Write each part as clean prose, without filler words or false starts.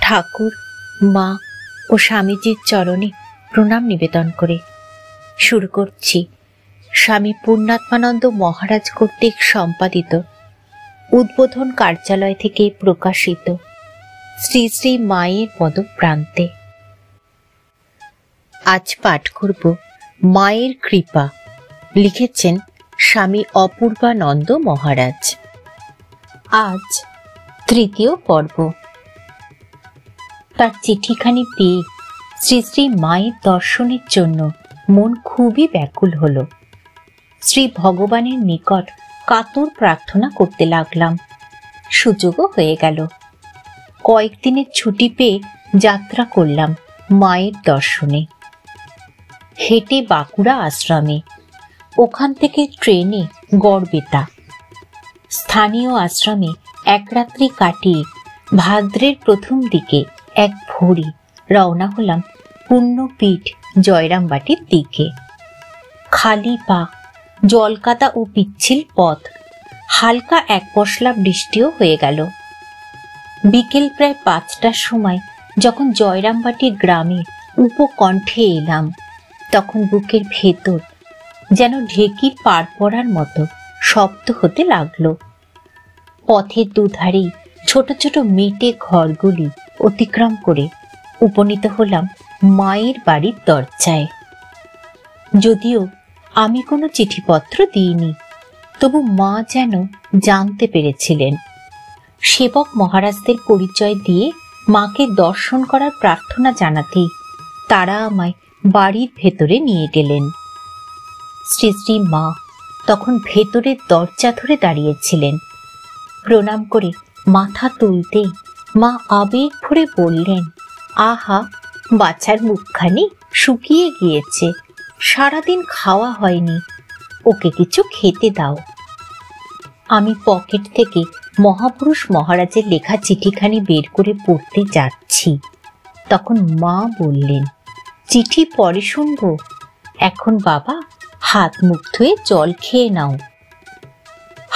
ঠাকুর, মা ও স্বামীজির চরণে প্রণাম নিবেদন করে শুরু করছি স্বামী পূর্ণাত্মানন্দ মহারাজ কর্তৃক সম্পাদিত উদ্বোধন কার্যালয় থেকে প্রকাশিত শ্রী শ্রী মায়ের পদপ্রান্তে। আজ পাঠ করব মায়ের কৃপা। লিখেছেন স্বামী অপূর্বানন্দ মহারাজ। আজ তৃতীয় পর্ব। তার চিঠিখানি পেয়ে শ্রী শ্রী মায়ের দর্শনের জন্য মন খুবই ব্যাকুল হল। শ্রী ভগবানের নিকট কাতর প্রার্থনা করতে লাগলাম। সুযোগও হয়ে গেল। কয়েকদিনের ছুটি পেয়ে যাত্রা করলাম মায়ের দর্শনে। হেঁটে বাঁকুড়া আশ্রমে, ওখান থেকে ট্রেনে গড়বেতা। স্থানীয় আশ্রমে এক রাত্রি কাটিয়ে ভাদ্রের প্রথম দিকে এক ভোরে রওনা হলাম পুণ্যপীঠ জয়রামবাটির দিকে। খালি পা, জলকাদা ও পিচ্ছিল পথ, হালকা এক পশলা বৃষ্টিও হয়ে গেল। বিকেল প্রায় 5টার সময় যখন জয়রামবাটির গ্রামে উপকণ্ঠে এলাম, তখন বুকের ভেতর যেন ঢেকির পার পড়ার মতো শব্দ হতে লাগলো। পথের দুধারেই ছোট ছোট মেটে ঘরগুলি অতিক্রম করে উপনীত হলাম মায়ের বাড়ির দরজায়। যদিও আমি কোনো চিঠিপত্র দিইনি, তবু মা যেন জানতে পেরেছিলেন। সেবক মহারাজদের পরিচয় দিয়ে মাকে দর্শন করার প্রার্থনা জানাতেই তারা আমায় বাড়ির ভেতরে নিয়ে গেলেন। শ্রী শ্রী মা তখন ভেতরের দরজা ধরে দাঁড়িয়েছিলেন। প্রণাম করে মাথা তুলতেই মা আবেগ ভরে বললেন, আহা, বাচ্চার মুখখানি শুকিয়ে গিয়েছে, সারাদিন খাওয়া হয়নি, ওকে কিছু খেতে দাও। আমি পকেট থেকে মহাপুরুষ মহারাজের লেখা চিঠিখানি বের করে পড়তে যাচ্ছি, তখন মা বললেন, চিঠি পরে শুনবো, এখন বাবা হাত মুখ ধুয়ে জল খেয়ে নাও।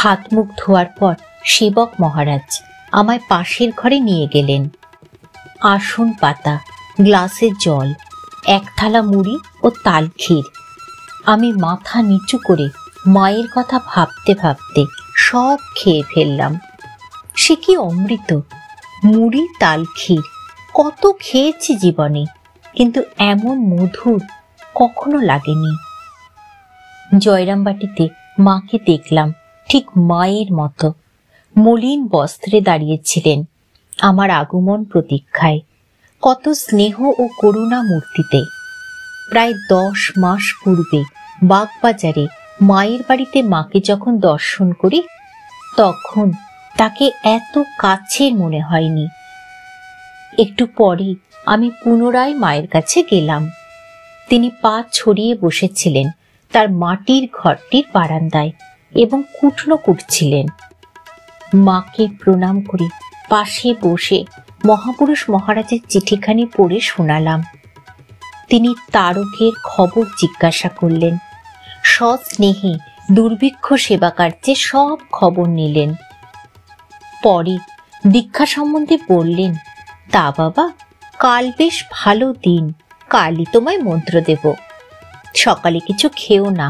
হাত মুখ ধোয়ার পর সেবক মহারাজ আমায় পাশের ঘরে নিয়ে গেলেন। আসন পাতা, গ্লাসে জল, এক থালা মুড়ি ও তাল ক্ষীর। আমি মাথা নিচু করে মায়ের কথা ভাবতে ভাবতে সব খেয়ে ফেললাম। সে কি অমৃত! মুড়ি, তাল ক্ষীর কত খেয়েছি জীবনে, কিন্তু এমন মধুর কখনো লাগেনি। জয়রামবাটিতে মাকে দেখলাম ঠিক মায়ের মতো মলিন বস্ত্রে দাঁড়িয়েছিলেন আমার আগমন প্রতীক্ষায়, কত স্নেহ ও করুণা মূর্তিতে। প্রায় 10 মাস পূর্বে বাগবাজারে মায়ের বাড়িতে মাকে যখন দর্শন করি, তখন তাকে এত কাছের মনে হয়নি। একটু পরে আমি পুনরায় মায়ের কাছে গেলাম। তিনি পা ছড়িয়ে বসেছিলেন তার মাটির ঘরটির বারান্দায় এবং কুটনো কুটছিলেন। মাকে প্রণাম করে পাশে বসে মহাপুরুষ মহারাজের চিঠিখানি পড়ে শোনালাম। তিনি তারকের খবর জিজ্ঞাসা করলেন। সস্নেহে দুর্ভিক্ষ সেবা কার্যে সব খবর নিলেন। পরে দীক্ষা সম্বন্ধে বললেন, তা বাবা, কাল বেশ ভালো দিন, কালই তোমায় মন্ত্র দেব। সকালে কিছু খেও না,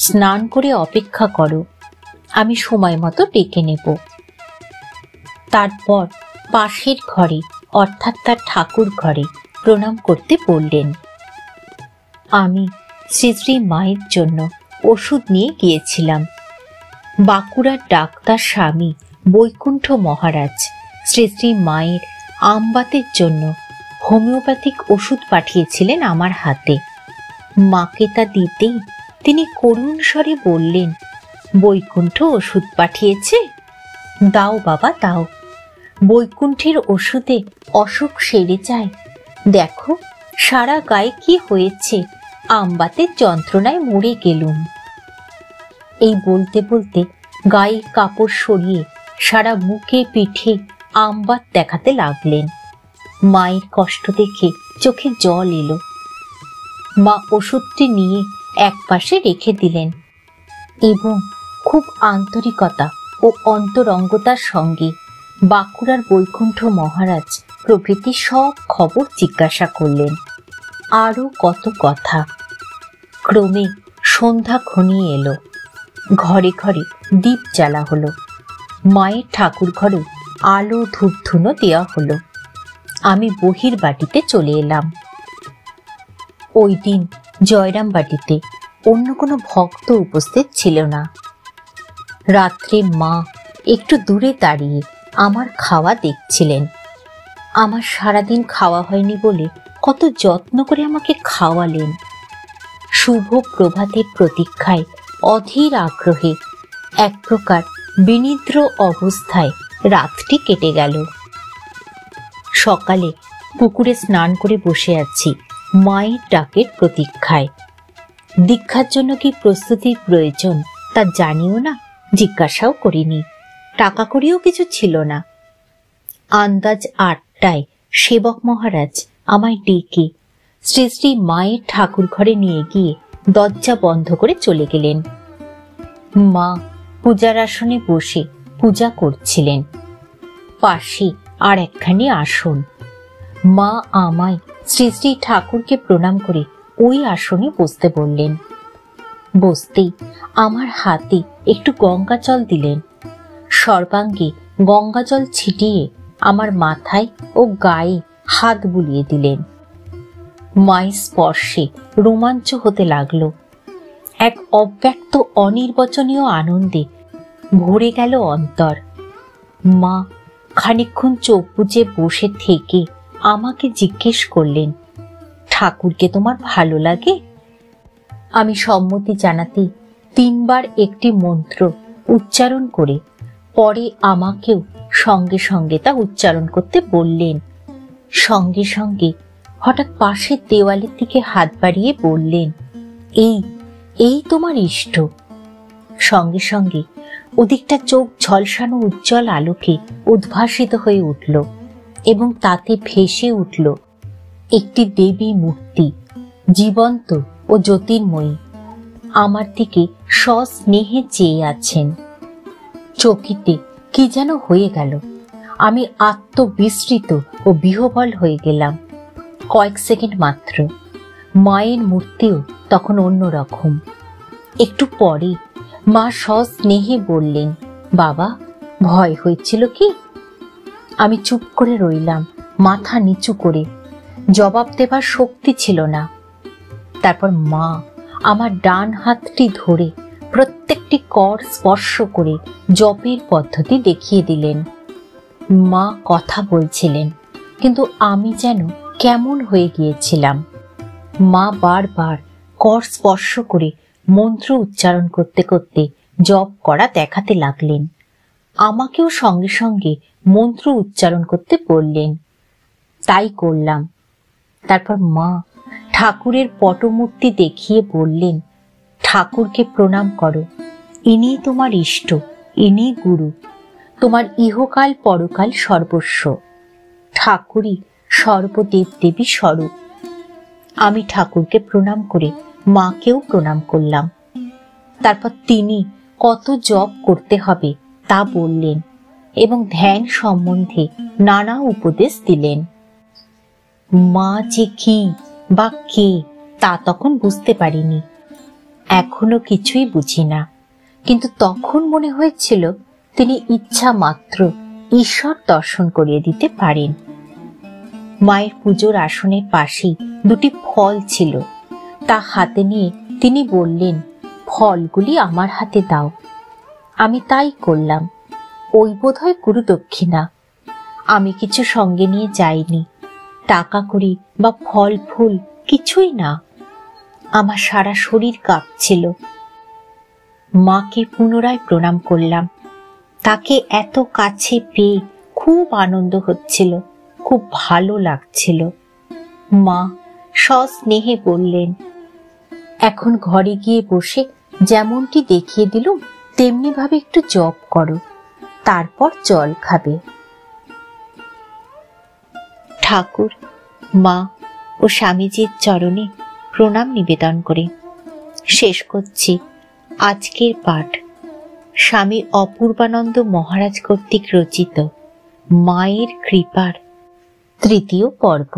স্নান করে অপেক্ষা করো, আমি সময় মতো ডেকে নেব। তারপর পাশের ঘরে অর্থাৎ তার ঠাকুর ঘরে প্রণাম করতে বললেন। আমি শ্রী শ্রী মায়ের জন্য ওষুধ নিয়ে গিয়েছিলাম। বাঁকুড়ার ডাক্তার স্বামী বৈকুণ্ঠ মহারাজ শ্রী শ্রী মায়ের আমবাতের জন্য হোমিওপ্যাথিক ওষুধ পাঠিয়েছিলেন আমার হাতে। মাকে তা দিতেই তিনি করুণ স্বরে বললেন, বৈকুণ্ঠ ওষুধ পাঠিয়েছে? দাও বাবা, দাও। বৈকুণ্ঠের ওষুধে অসুখ সেরে যায়। দেখো সারা গায়ে কি হয়েছে, আমবাতের যন্ত্রণায় মরে গেলুম। এই বলতে বলতে গায়ে কাপড় সরিয়ে সারা মুখে পিঠে আমবাত দেখাতে লাগলেন। মায়ের কষ্ট দেখে চোখে জল এলো। মা ওষুধটি নিয়ে এক পাশে রেখে দিলেন এবং খুব আন্তরিকতা ও অন্তরঙ্গতার সঙ্গে বাঁকুড়ার বৈকুণ্ঠ মহারাজ প্রভৃতি সব খবর জিজ্ঞাসা করলেন। আরো কত কথা। ক্রমে সন্ধ্যা ঘনিয়ে এলো। ঘরে ঘরে দীপ জ্বালা হলো। মায়ের ঠাকুর ঘরে আলো ধূপধুনো দেওয়া হলো। আমি বহির বাটিতে চলে এলাম। ওই দিন জয়রাম বাটিতে অন্য কোনো ভক্ত উপস্থিত ছিল না। রাত্রে মা একটু দূরে দাঁড়িয়ে আমার খাওয়া দেখছিলেন। আমার সারাদিন খাওয়া হয়নি বলে কত যত্ন করে আমাকে খাওয়ালেন। শুভ প্রভাতের প্রতীক্ষায় অধীর আগ্রহে এক প্রকার বিনিদ্র অবস্থায় রাতটি কেটে গেল। সকালে পুকুরে স্নান করে বসে আছি মায়ের ডাকের প্রতীক্ষায়। দীক্ষার জন্য কি প্রস্তুতির প্রয়োজন তা জানিও না, জিজ্ঞাসাও করিনি। টাকা করিও কিছু ছিল না। আন্দাজ 8টায় সেবক মহারাজ আমায় ডেকে শ্রী শ্রী মায়ের ঠাকুর ঘরে নিয়ে গিয়ে দরজা বন্ধ করে চলে গেলেন। মা পূজার আসনে বসে পূজা করছিলেন। পাশে আর একখানি আসন। মা আমায় শ্রী শ্রী ঠাকুরকে প্রণাম করে ওই আসনে বসতে বললেন। বসতেই আমার হাতে একটু গঙ্গা জল দিলেন। সর্বাঙ্গে গঙ্গা জল ছিটিয়ে আমার মাথায় ও গায়ে হাত বুলিয়ে দিলেন। মায়ের স্পর্শে রোমাঞ্চ হতে লাগলো। এক অব্যক্ত অনির্বচনীয় আনন্দে ভরে গেল অন্তর। মা খানিকক্ষণ চোখ বুজে বসে থেকে আমাকে জিজ্ঞেস করলেন, ঠাকুরকে তোমার ভালো লাগে? আমি সম্মতি জানাতে 3 বার একটি মন্ত্র উচ্চারণ করে পরে আমাকেও সঙ্গে সঙ্গে তা উচ্চারণ করতে বললেন। সঙ্গে সঙ্গে হঠাৎ পাশের দেওয়ালের দিকে হাত বাড়িয়ে বললেন, এই এই তোমার ইষ্ট। সঙ্গে সঙ্গে ওদিকটা চোখ ঝলসানো উজ্জ্বল আলোকে উদ্ভাসিত হয়ে উঠল এবং তাতে ভেসে উঠল একটি দেবী মূর্তি, জীবন্ত ও জ্যোতির্ময়ী। আমার দিকে সস্নেহে চেয়ে আছেন। চকিতে কি যেন হয়ে গেল। আমি আত্মবিস্মৃত ও বিহ্বল হয়ে গেলাম। কয়েক সেকেন্ড মাত্র। মায়ের মূর্তিও তখন অন্যরকম। একটু পরে মা সস্নেহে বললেন, বাবা ভয় হয়েছিল কি? আমি চুপ করে রইলাম, মাথা নিচু করে। জবাব দেবার শক্তি ছিল না। তারপর মা আমার ডান হাতটি ধরে প্রত্যেকটি কর স্পর্শ করে জপের পদ্ধতি দেখিয়ে দিলেন। মা কথা বলছিলেন, কিন্তু আমি যেন কেমন হয়ে গিয়েছিলাম। মা বারবার কর স্পর্শ করে মন্ত্র উচ্চারণ করতে করতে জপ করা দেখাতে লাগলেন। আমাকেও সঙ্গে সঙ্গে মন্ত্র উচ্চারণ করতে বললেন। তাই করলাম। তারপর মা ঠাকুরের পটমূর্তি দেখিয়ে বললেন, ঠাকুরকে প্রণাম করো। ইনি তোমার ইষ্ট, ইনি গুরু, তোমার ইহকাল পরকাল সর্বস্ব। ঠাকুরই সর্বদেব দেবী স্বরূপ। আমি ঠাকুরকে প্রণাম করে মাকেও প্রণাম করলাম। তারপর তিনি কত জপ করতে হবে তা বললেন এবং ধ্যান সম্বন্ধে নানা উপদেশ দিলেন। মা যে কি বা কে তা তখন বুঝতে পারিনি। এখনো কিছুই বুঝি না, কিন্তু তখন মনে হয়েছিল তিনি ইচ্ছা মাত্র ঈশ্বর দর্শন করিয়ে দিতে পারেন। মায়ের পুজোর আসনের পাশেই 2টি ফল ছিল। তা হাতে নিয়ে তিনি বললেন, ফলগুলি আমার হাতে দাও। আমি তাই করলাম। ওই বোধহয় গুরু দক্ষিণা। আমি কিছু সঙ্গে নিয়ে যাইনি, টাকা কড়ি বা ফল ফুল কিছুই না। আমার সারা শরীর কাঁপছিল। মাকে পুনরায় প্রণাম করলাম। তাকে এত কাছে পেয়ে খুব আনন্দ হচ্ছিল, খুব ভালো লাগছিল। মা সস্নেহে বললেন, এখন ঘরে গিয়ে বসে যেমনটি দেখিয়ে দিলুম তেমনি ভাবে একটু জপ করো, তারপর জল খাবে। ঠাকুর, মা ও স্বামীজির চরণে প্রণাম নিবেদন করে শেষ করছি আজকের পাঠ। স্বামী অপূর্বানন্দ মহারাজ কর্তৃক রচিত মায়ের কৃপার তৃতীয় পর্ব।